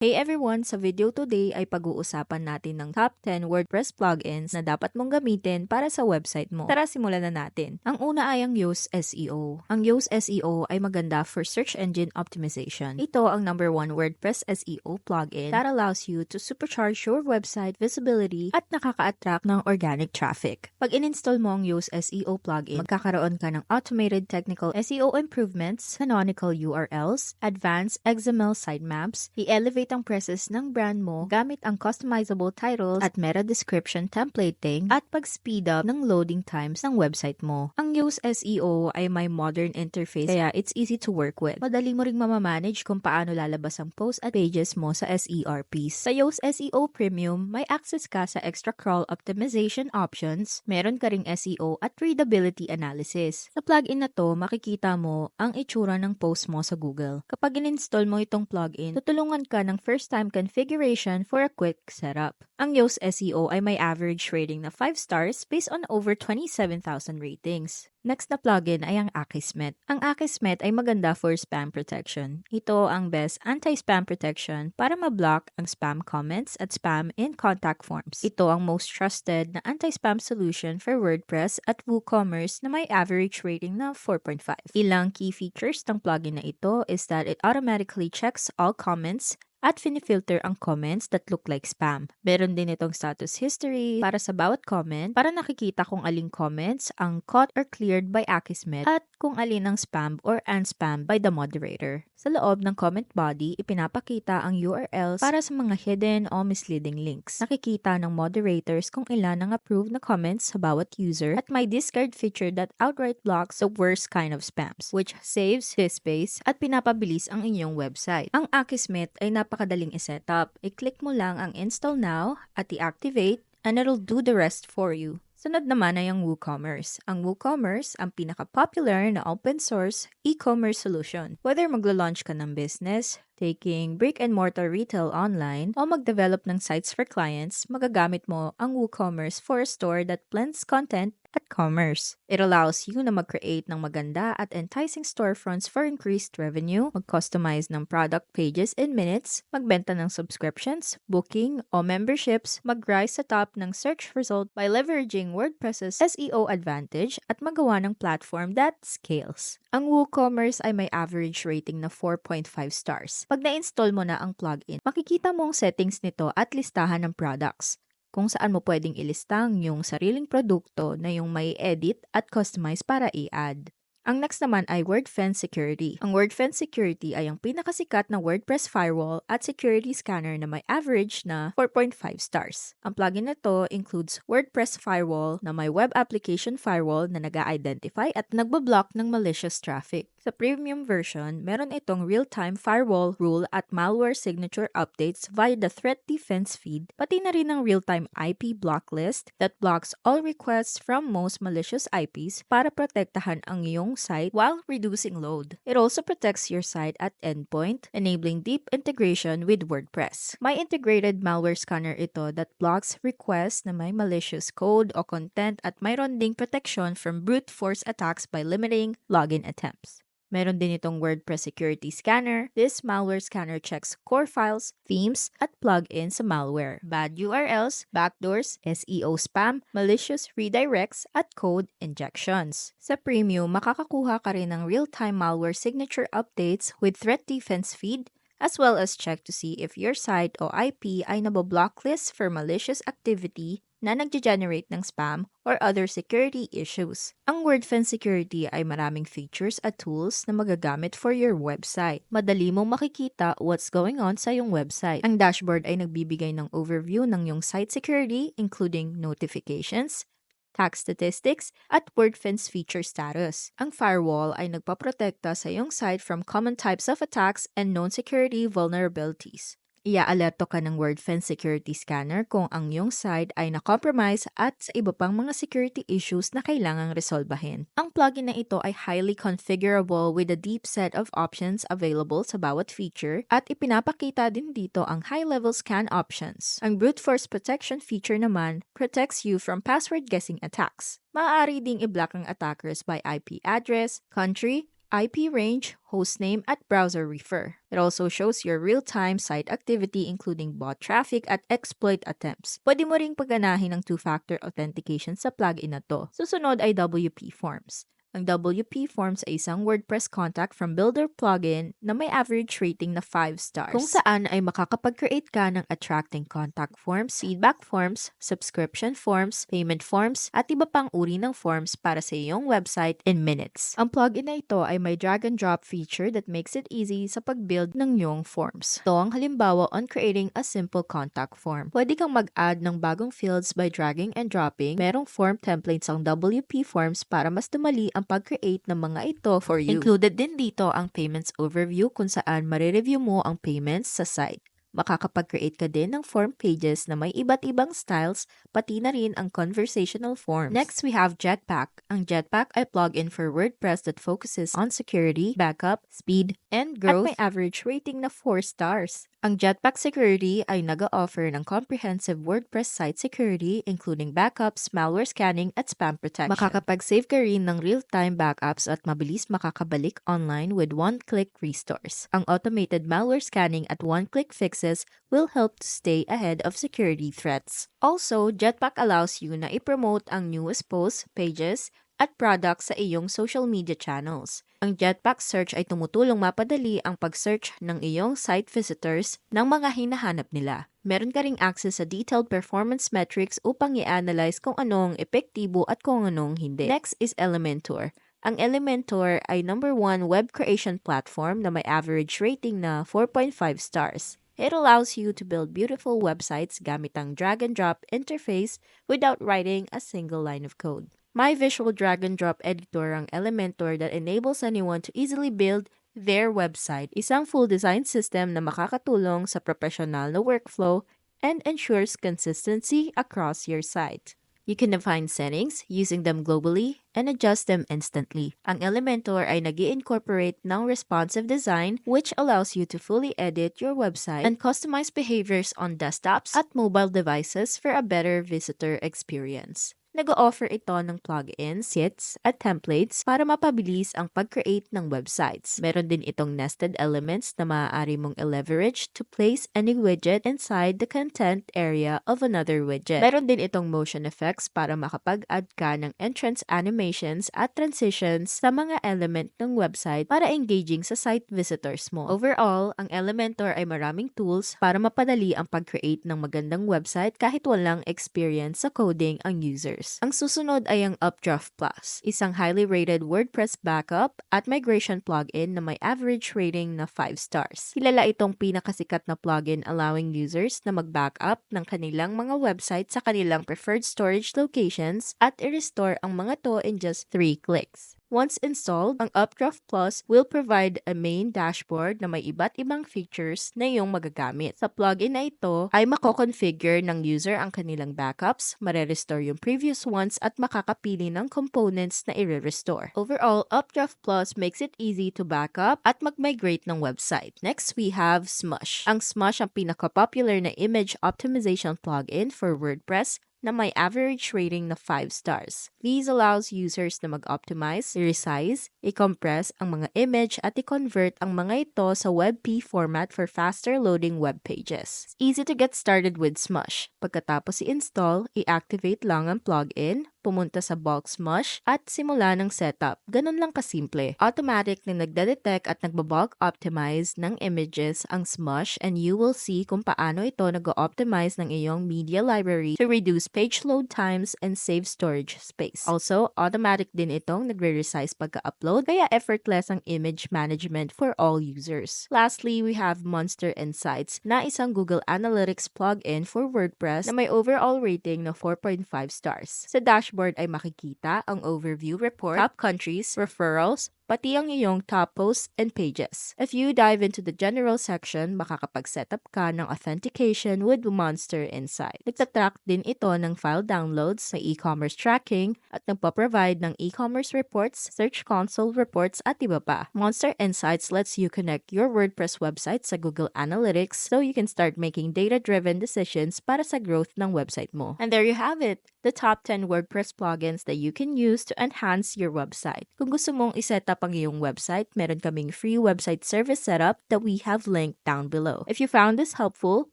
Hey everyone! Sa video today ay pag-uusapan natin ng top 10 WordPress plugins na dapat mong gamitin para sa website mo. Tara, simulan na natin. Ang una ay ang Yoast SEO. Ang Yoast SEO ay maganda for search engine optimization. Ito ang number 1 WordPress SEO plugin that allows you to supercharge your website visibility at nakaka-attract ng organic traffic. Pag in-install mo ang Yoast SEO plugin, magkakaroon ka ng automated technical SEO improvements, canonical URLs, advanced XML sitemaps, i-elevate ang presence ng brand mo gamit ang customizable titles at meta description templating at pag-speed up ng loading times ng website mo. Ang Yoast SEO ay may modern interface kaya it's easy to work with. Madali mo ring mamamanage kung paano lalabas ang posts at pages mo sa SERPs. Sa Yoast SEO Premium, may access ka sa extra crawl optimization options, meron ka ring SEO at readability analysis. Sa plugin na to, makikita mo ang itsura ng post mo sa Google. Kapag in-install mo itong plugin, tutulungan ka ng first-time configuration for a quick setup. Ang Yoast SEO ay may average rating na 5 stars based on over 27,000 ratings. Next na plugin ay ang Akismet. Ang Akismet ay maganda for spam protection. Ito ang best anti-spam protection para ma-block ang spam comments at spam in contact forms. Ito ang most trusted na anti-spam solution for WordPress at WooCommerce na may average rating na 4.5. Ilang key features ng plugin na ito is that it automatically checks all comments at finifilter ang comments that look like spam. Meron din itong status history para sa bawat comment para nakikita kung aling comments ang caught or cleared by Akismet at kung alin ang spam or unspam by the moderator. Sa loob ng comment body, ipinapakita ang URLs para sa mga hidden o misleading links. Nakikita ng moderators kung ilan ang approved na comments sa bawat user at may discard feature that outright blocks the worst kind of spams, which saves disk space at pinapabilis ang inyong website. Ang Akismet ay napakadaling i-setup. I-click mo lang ang install now at i-activate and it'll do the rest for you. Sunod naman ay ang WooCommerce. Ang WooCommerce ang pinaka-popular na open source e-commerce solution. Whether maglo-launch ka ng business, taking brick-and-mortar retail online, o mag-develop ng sites for clients, magagamit mo ang WooCommerce for a store that blends content at commerce. It allows you na mag-create ng maganda at enticing storefronts for increased revenue, mag-customize ng product pages in minutes, magbenta ng subscriptions, booking, o memberships, mag-rise sa top ng search result by leveraging WordPress's SEO advantage at magawa ng platform that scales. Ang WooCommerce ay may average rating na 4.5 stars. Pag na-install mo na ang plugin, makikita mo ang settings nito at listahan ng products, kung saan mo pwedeng ilista ang iyong sariling produkto na yung may edit at customize para i-add. Ang next naman ay WordFence Security. Ang WordFence Security ay ang pinakasikat na WordPress firewall at security scanner na may average na 4.5 stars. Ang plugin na to includes WordPress Firewall na may web application firewall na nag-identify at nagbablock ng malicious traffic. Sa premium version, meron itong real-time firewall rule at malware signature updates via the threat defense feed, pati na rin ang real-time IP block list that blocks all requests from most malicious IPs para protektahan ang iyong site while reducing load. It also protects your site at endpoint, enabling deep integration with WordPress. May integrated malware scanner ito that blocks requests na may malicious code o content at mayroon ding protection from brute force attacks by limiting login attempts. Meron din itong WordPress Security Scanner. This malware scanner checks core files, themes, at plugins sa malware, bad URLs, backdoors, SEO spam, malicious redirects, at code injections. Sa Premium, makakakuha ka rin ng real-time malware signature updates with threat defense feed, as well as check to see if your site o IP ay naboblocklist for malicious activity na nagge-generate ng spam or other security issues. Ang WordFence Security ay maraming features at tools na magagamit for your website. Madali mong makikita what's going on sa iyong website. Ang dashboard ay nagbibigay ng overview ng iyong site security, including notifications, tax statistics, at WordFence feature status. Ang firewall ay nagpaprotekta sa iyong site from common types of attacks and known security vulnerabilities. Ia-alerto ka ng WordFence Security Scanner kung ang iyong site ay na-compromise at sa iba pang mga security issues na kailangang resolbahin. Ang plugin na ito ay highly configurable with a deep set of options available sa bawat feature at ipinapakita din dito ang high-level scan options. Ang brute force protection feature naman protects you from password guessing attacks. Maaari ding i-block ang attackers by IP address, country, IP range, hostname, at browser refer. It also shows your real-time site activity including bot traffic at exploit attempts. Pwede mo ring pagganahin ng two-factor authentication sa plugin na to. Susunod ay WP Forms. Ang WP Forms ay isang WordPress contact from Builder plugin na may average rating na 5 stars. Kung saan ay makakapag-create ka ng attracting contact forms, feedback forms, subscription forms, payment forms, at iba pang uri ng forms para sa iyong website in minutes. Ang plugin na ito ay may drag and drop feature that makes it easy sa pag-build ng iyong forms. Ito ang halimbawa on creating a simple contact form. Pwede kang mag-add ng bagong fields by dragging and dropping. Merong form templates ang WP Forms para mas dumali ang pag-create ng mga ito for you. Included din dito ang payments overview kung saan marireview mo ang payments sa site. Makakapag-create ka din ng form pages na may iba't ibang styles, pati na rin ang conversational forms. Next, we have Jetpack. Ang Jetpack ay plugin for WordPress that focuses on security, backup, speed, and growth at may average rating na 4 stars. Ang Jetpack Security ay nag-offer ng comprehensive WordPress site security including backups, malware scanning, at spam protection. Makakapag-save ka rin ng real-time backups at mabilis makakabalik online with one-click restores. Ang automated malware scanning at one-click fixes will help to stay ahead of security threats. Also, Jetpack allows you na i-promote ang newest posts, pages, at products sa iyong social media channels. Ang Jetpack Search ay tumutulong mapadali ang pag-search ng iyong site visitors ng mga hinahanap nila. Meron ka ring access sa detailed performance metrics upang i-analyze kung anong epektibo at kung anong hindi. Next is Elementor. Ang Elementor ay number 1 web creation platform na may average rating na 4.5 stars. It allows you to build beautiful websites gamit ang drag-and-drop interface without writing a single line of code. My visual drag-and-drop editor ang Elementor that enables anyone to easily build their website. Isang full design system na makakatulong sa professional na workflow and ensures consistency across your site. You can define settings using them globally and adjust them instantly. Ang Elementor ay nag-i-incorporate ng responsive design which allows you to fully edit your website and customize behaviors on desktops at mobile devices for a better visitor experience. Nag-o-offer ito ng plugins, kits, at templates para mapabilis ang pag-create ng websites. Meron din itong nested elements na maaari mong i-leverage to place any widget inside the content area of another widget. Meron din itong motion effects para makapag-add ka ng entrance animations at transitions sa mga element ng website para engaging sa site visitors mo. Overall, ang Elementor ay maraming tools para mapadali ang pag-create ng magandang website kahit walang experience sa coding ang users. Ang susunod ay ang Updraft Plus, isang highly rated WordPress backup at migration plugin na may average rating na 5 stars. Kilala itong pinakasikat na plugin allowing users na mag-backup ng kanilang mga website sa kanilang preferred storage locations at i-restore ang mga to in just 3 clicks. Once installed, ang Updraft Plus will provide a main dashboard na may iba't ibang features na iyong magagamit. Sa plugin na ito ay mako-configure ng user ang kanilang backups, mare-restore yung previous ones at makakapili ng components na i-restore. Overall, Updraft Plus makes it easy to backup at mag-migrate ng website. Next, we have Smush. Ang Smush ang pinaka-popular na image optimization plugin for WordPress na may average rating na 5 stars. These allows users na mag-optimize, resize, i-compress ang mga image at i-convert ang mga ito sa WebP format for faster loading web pages. It's easy to get started with Smush. Pagkatapos i-install, i-activate lang ang plugin, pumunta sa bulk Smush at simula ng setup. Ganun lang kasimple. Automatic na nagde-detect at nagbabulk optimize ng images ang Smush and you will see kung paano ito nag-optimize ng iyong media library to reduce page load times and save storage space. Also, automatic din itong nagre-resize pagka-upload kaya effortless ang image management for all users. Lastly, we have Monster Insights na isang Google Analytics plugin for WordPress na may overall rating na 4.5 stars. Sa dashboard ay makikita ang overview report, top countries, referrals, pati ang iyong top posts and pages. If you dive into the general section, makakapag-setup ka ng authentication with Monster Insight. Nagtatrack din ito ng file downloads, sa e-commerce tracking, at nagpa-provide ng e-commerce reports, search console reports, at iba pa. Monster Insights lets you connect your WordPress website sa Google Analytics so you can start making data-driven decisions para sa growth ng website mo. And there you have it, the top 10 WordPress plugins that you can use to enhance your website. Kung gusto mong iset up up ang iyong website, meron kaming free website service setup that we have linked down below. If you found this helpful,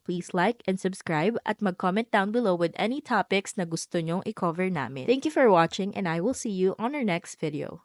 please like and subscribe at mag-comment down below with any topics na gusto nyong i-cover namin. Thank you for watching and I will see you on our next video.